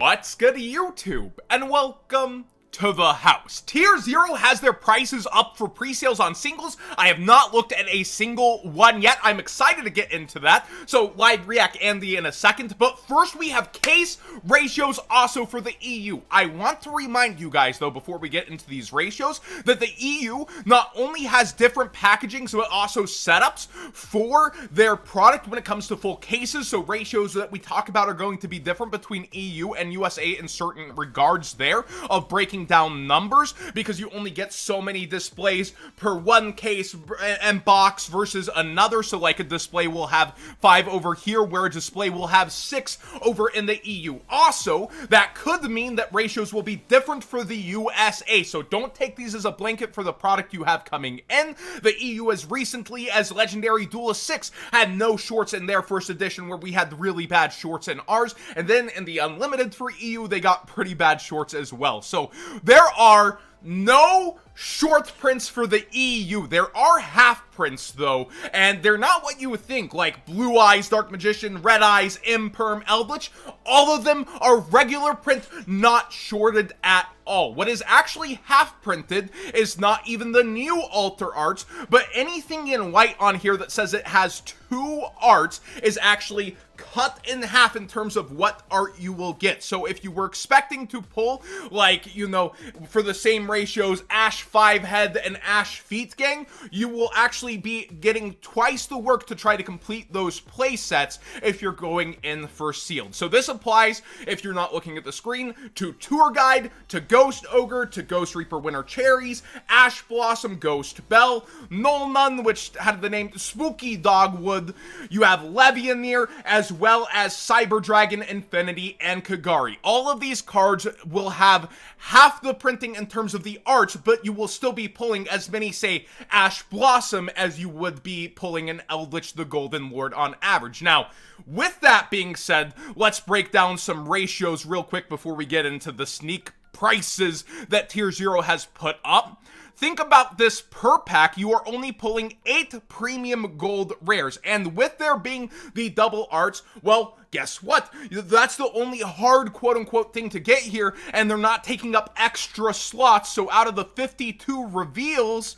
What's good, YouTube? And welcome to the house. Tier 0 has their prices up for pre-sales on singles. I have not looked at a single one yet. I'm excited to get into that. So live react Andy in a second. But first we have case ratios also for the EU. I want to remind you guys though, before we get into these ratios, that the EU not only has different packaging, but also setups for their product when it comes to full cases. So ratios that we talk about are going to be different between EU and USA in certain regards there of breaking down numbers, because you only get so many displays per one case and box versus another. So like a display will have 5 over here, where a display will have 6 over in the EU. Also, that could mean that ratios will be different for the USA, so don't take these as a blanket for the product you have coming in. The EU, as recently as Legendary Duelist 6, had no shorts in their first edition, where we had really bad shorts in ours, and then in the Unlimited for EU, they got pretty bad shorts as well. So there are no short prints for the EU. There are half prints though, and they're not what you would think, like Blue Eyes, Dark Magician, Red Eyes, Imperm, Eldritch. All of them are regular print, not shorted at all. What is actually half printed is not even the new altar arts, but anything in white on here that says it has 2 arts is actually cut in half in terms of what art you will get. So if you were expecting to pull, like, you know, for the same ratios, Ash 5 head and Ash feet gang, you will actually be getting twice the work to try to complete those play sets if you're going in for sealed. So this applies, if you're not looking at the screen, to Tour Guide, to Ghost Ogre, to Ghost Reaper Winter Cherries, Ash Blossom, Ghost Bell, Null Nun, which had the name Spooky Dogwood. You have Levianir, as well as Cyber Dragon, Infinity, and Kagari. All of these cards will have half the printing in terms of the arts, but you will still be pulling as many, say, Ash Blossom as you would be pulling an Eldritch the Golden Lord on average. Now, with that being said, let's break down some ratios real quick before we get into the sneak prices that Tier 0 has put up. Think about this: per pack, you are only pulling 8 premium gold rares, and with there being the double arts, well, guess what? That's the only hard quote-unquote thing to get here, and they're not taking up extra slots. So out of the 52 reveals,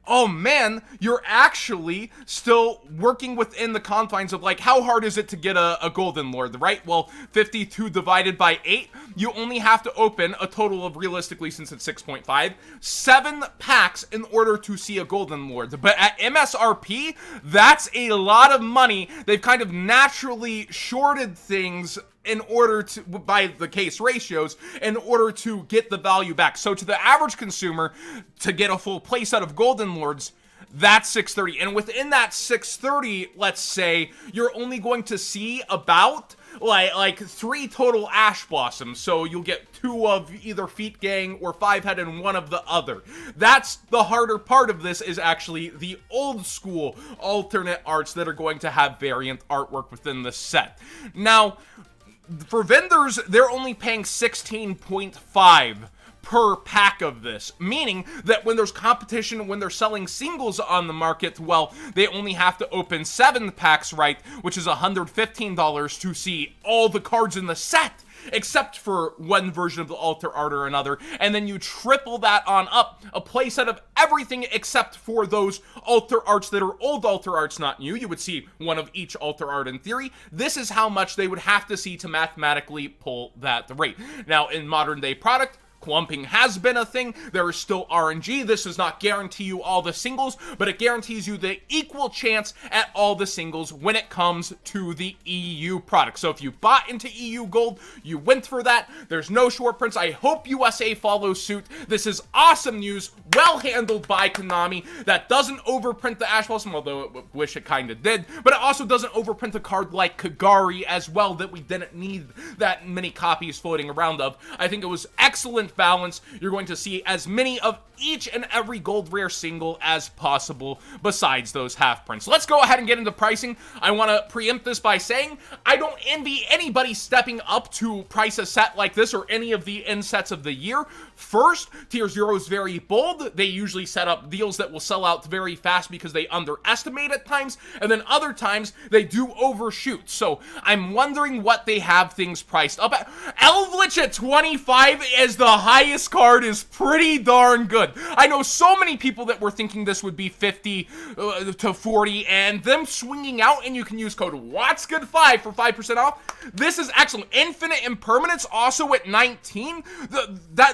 oh man, you're actually still working within the confines of, like, how hard is it to get a Golden Lord, right? Well, 52 divided by 8, you only have to open a total of, realistically, since it's 6.5, 7 packs in order to see a Golden Lord. But at MSRP, that's a lot of money. They've kind of naturally shorted things in order to, by the case ratios, in order to get the value back. So to the average consumer, to get a full playset of Golden Lords, that's $630. And within that $630, let's say, you're only going to see about like 3 total Ash Blossoms. So you'll get 2 of either Feet Gang or 5 head and 1 of the other. That's the harder part of this, is actually the old school alternate arts that are going to have variant artwork within the set. Now, for vendors, they're only paying 16.5 per pack of this, meaning that when there's competition, when they're selling singles on the market, well, they only have to open 7 packs, right, which is $115 to see all the cards in the set, except for one version of the altar art or another, and then you triple that on up, a playset of everything except for those altar arts that are old altar arts, not new. You would see 1 of each altar art in theory. This is how much they would have to see to mathematically pull that rate. Now, in modern day product, clumping has been a thing. There is still RNG. This does not guarantee you all the singles, but it guarantees you the equal chance at all the singles when it comes to the EU product. So if you bought into EU Gold, you went for that. There's no short prints. I hope USA follows suit. This is awesome news. Well handled by Konami. That doesn't overprint the Ash Blossom, although I wish it kind of did. But it also doesn't overprint a card like Kagari as well, that we didn't need that many copies floating around of. I think it was excellent balance. You're going to see as many of each and every gold rare single as possible besides those half prints. Let's go ahead and get into pricing. I want to preempt this by saying I don't envy anybody stepping up to price a set like this or any of the end sets of the year. First, Tier 0 is very bold. They usually set up deals that will sell out very fast because they underestimate at times, and then other times they do overshoot. So I'm wondering what they have things priced up at. Eldritch at 25 as the highest card is pretty darn good. I know so many people that were thinking this would be 50 to 40, and them swinging out, and you can use code WATSGOOD5 for 5% off. This is excellent. Infinite Impermanence also at 19.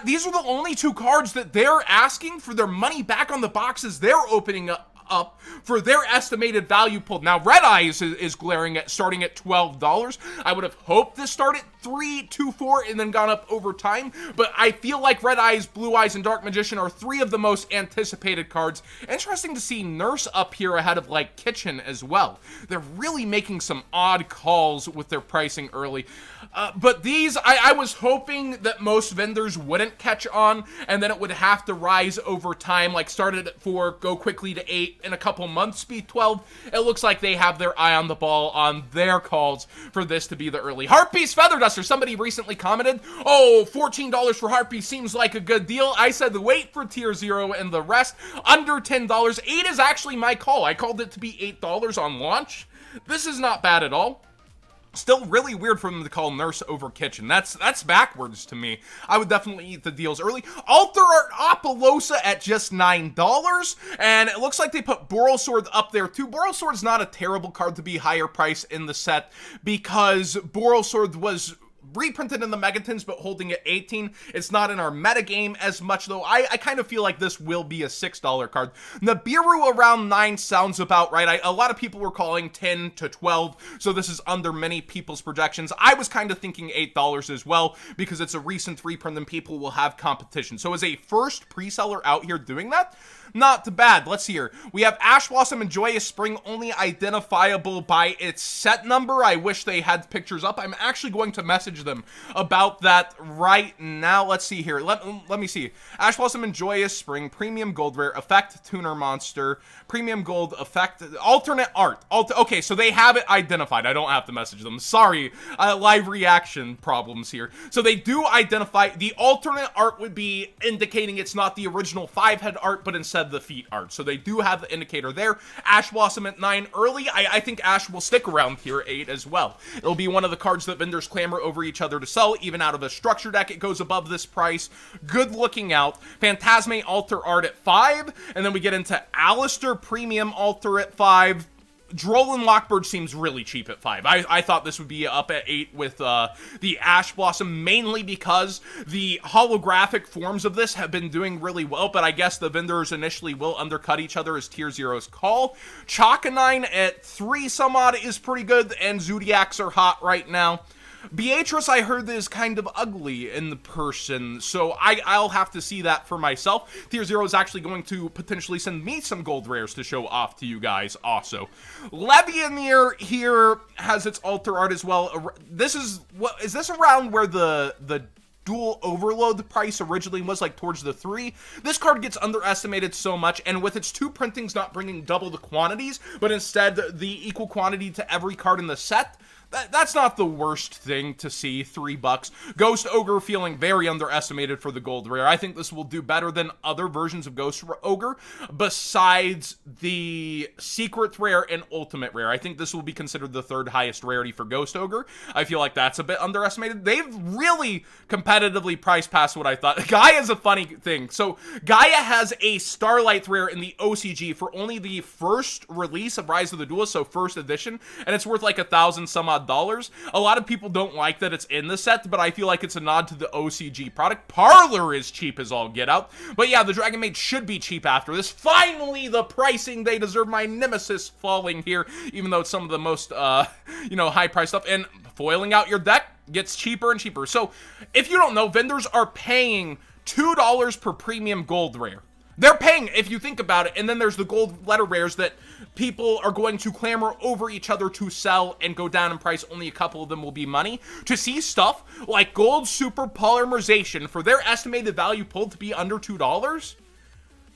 These are the only two cards that they're asking for their money back on the boxes they're opening up for their estimated value pulled. Now, Red Eyes is glaring at starting at $12. I would have hoped this started 3, 2, 4, and then gone up over time, but I feel like Red Eyes, Blue Eyes, and Dark Magician are three of the most anticipated cards. Interesting to see Nurse up here ahead of, like, Kitchen as well. They're really making some odd calls with their pricing early. But these, I was hoping that most vendors wouldn't catch on, and then it would have to rise over time, like started at 4, go quickly to 8, in a couple months be 12. It looks like they have their eye on the ball on their calls for this to be the early. Heartpiece Feather Duster, somebody recently commented, oh, $14 for Heartpiece seems like a good deal. I said wait for tier 0 and the rest under $10. 8 is actually my call. I called it to be $8 on launch. This is not bad at all. Still really weird for them to call Nurse over Kitchen. That's backwards to me. I would definitely eat the deals early. Alter Art Apollosa at just $9. And it looks like they put Boral Sword up there too. Boral Sword's not a terrible card to be higher price in the set because Boral Sword was reprinted in the Megatons, but holding at 18. It's not in our metagame as much, though. I kind of feel like this will be a $6 card. Nibiru around 9 sounds about right. A lot of people were calling 10 to 12, so this is under many people's projections. I was kind of thinking $8 as well, because it's a recent reprint and people will have competition. So as a first pre-seller out here doing that, not bad. Let's see here. We have Ash Blossom and Joyous Spring only identifiable by its set number. I wish they had pictures up. I'm actually going to message them about that right now. Let's see here. Let me see. Ash Blossom and Joyous Spring, Premium Gold Rare, Effect Tuner Monster, Premium Gold Effect, Alternate Art. Okay, so they have it identified. I don't have to message them. Sorry, live reaction problems here. So they do identify. The alternate art would be indicating it's not the original 5-head art, but instead the feet art. So they do have the indicator there. Ash Blossom at 9 early. I think Ash will stick around tier 8 as well. It'll be one of the cards that vendors clamor over each other to sell. Even out of a structure deck, it goes above this price. Good looking out. Phantasme Alter Art at 5. And then we get into Alistair Premium Alter at 5. Droll Lockbird seems really cheap at 5. I thought this would be up at 8 with the Ash Blossom, mainly because the holographic forms of this have been doing really well, but I guess the vendors initially will undercut each other as tier 0's call. Chakanine at 3 some odd is pretty good, and Zodiacs are hot right now. Beatrice, I heard, is kind of ugly in the person, so I'll have to see that for myself. Tier 0 is actually going to potentially send me some gold rares to show off to you guys also. Levianeer here has its alter art as well. This is this around where the dual overload price originally was, like towards the 3. This card gets underestimated so much, and with its 2 printings not bringing double the quantities, but instead the equal quantity to every card in the set, that's not the worst thing to see. $3. Ghost Ogre feeling very underestimated for the gold rare. I think this will do better than other versions of Ghost Ogre besides the secret rare and ultimate rare. I think this will be considered the 3rd highest rarity for Ghost Ogre. I feel like that's a bit underestimated. They've really competitively priced past what I thought. Gaia is a funny thing. So Gaia has a Starlight rare in the OCG for only the first release of Rise of the Duelist, so first edition, and it's worth like 1,000 some odd dollars. A lot of people don't like that it's in the set, but I feel like it's a nod to the OCG product. Parlor is cheap as all get out, but yeah, the Dragon Maid should be cheap after this. Finally, the pricing they deserve. My nemesis falling here, even though it's some of the most high price stuff, and foiling out your deck gets cheaper and cheaper. So if you don't know, vendors are paying $2 per premium gold rare. They're paying, if you think about it, and then there's the gold letter rares that people are going to clamor over each other to sell and go down in price. Only a couple of them will be money. To see stuff like Gold Super Polymerization for their estimated value pulled to be under $2,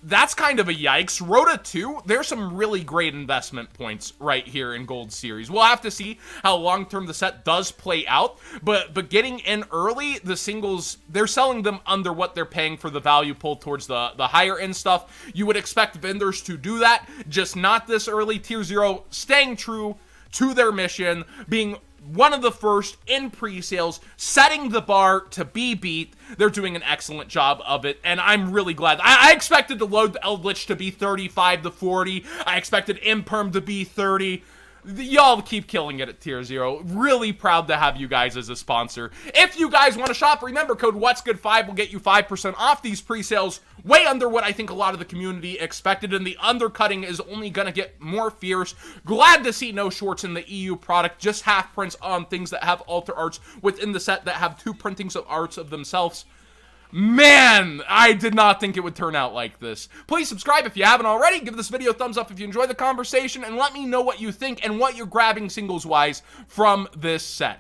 that's kind of a yikes. Rhoda 2, there's some really great investment points right here in Gold Series. We'll have to see how long-term the set does play out, but getting in early, the singles, they're selling them under what they're paying for the value pull towards the higher end stuff. You would expect vendors to do that, just not this early. Tier 0 staying true to their mission, being one of the first in pre-sales, setting the bar to be beat. They're doing an excellent job of it, and I'm really glad. I expected the load Eldritch to be 35 to 40. I expected Imperm to be 30. Y'all keep killing it at tier 0. Really proud to have you guys as a sponsor. If you guys want to shop, remember code What'sGood5 will get you 5% off these pre-sales. Way under what I think a lot of the community expected, and the undercutting is only going to get more fierce. Glad to see no shorts in the EU product, just half prints on things that have alter arts within the set that have 2 printings of arts of themselves. Man, I did not think it would turn out like this. Please subscribe if you haven't already. Give this video a thumbs up if you enjoyed the conversation, and let me know what you think and what you're grabbing singles-wise from this set.